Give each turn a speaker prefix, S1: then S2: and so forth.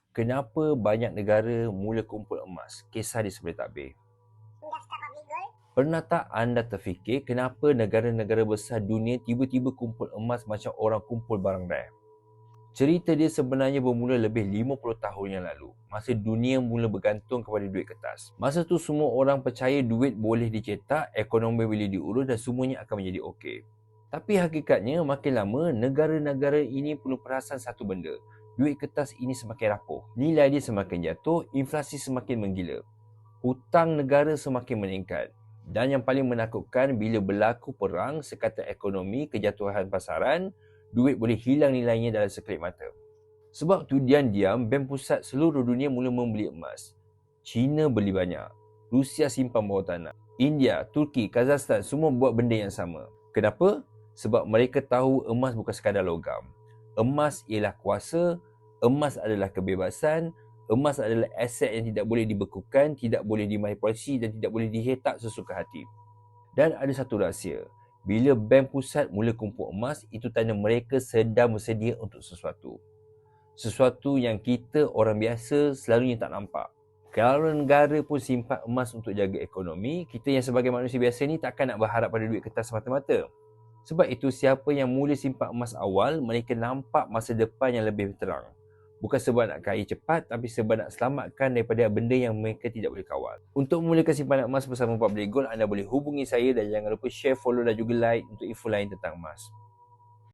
S1: Kenapa banyak negara mula kumpul emas? Kisah di sebelah tabir. Pernah tak anda terfikir kenapa negara-negara besar dunia tiba-tiba kumpul emas macam orang kumpul barang rare? Cerita dia sebenarnya bermula lebih 50 tahun yang lalu, masa dunia mula bergantung kepada duit kertas. Masa tu semua orang percaya duit boleh dicetak, ekonomi boleh diurus dan semuanya akan menjadi okey. Tapi hakikatnya makin lama, negara-negara ini perlu perasan satu benda. Duit kertas ini semakin rapuh, nilai dia semakin jatuh, inflasi semakin menggila. Hutang negara semakin meningkat. Dan yang paling menakutkan, bila berlaku perang, sekatan ekonomi, kejatuhan pasaran, duit boleh hilang nilainya dalam sekelip mata. Sebab tu diam-diam, bank pusat seluruh dunia mula membeli emas. China beli banyak. Rusia simpan bawah tanah. India, Turki, Kazakhstan semua buat benda yang sama. Kenapa? Sebab mereka tahu emas bukan sekadar logam. Emas ialah kuasa, emas adalah kebebasan, emas adalah aset yang tidak boleh dibekukan, tidak boleh dimanipulasi dan tidak boleh dihetak sesuka hati. Dan ada satu rahsia. Bila bank pusat mula kumpul emas, itu tanda mereka sedang bersedia untuk sesuatu. Sesuatu yang kita orang biasa selalunya tak nampak. Kalau negara pun simpan emas untuk jaga ekonomi, kita yang sebagai manusia biasa ni takkan nak berharap pada duit kertas semata-mata. Sebab itu siapa yang mula simpan emas awal, mereka nampak masa depan yang lebih terang. Bukan sebab nak kaya cepat, tapi sebab nak selamatkan daripada benda yang mereka tidak boleh kawal. Untuk memulakan simpanan emas bersama 4 Boleh Gold, anda boleh hubungi saya dan jangan lupa share, follow dan juga like untuk info lain tentang emas.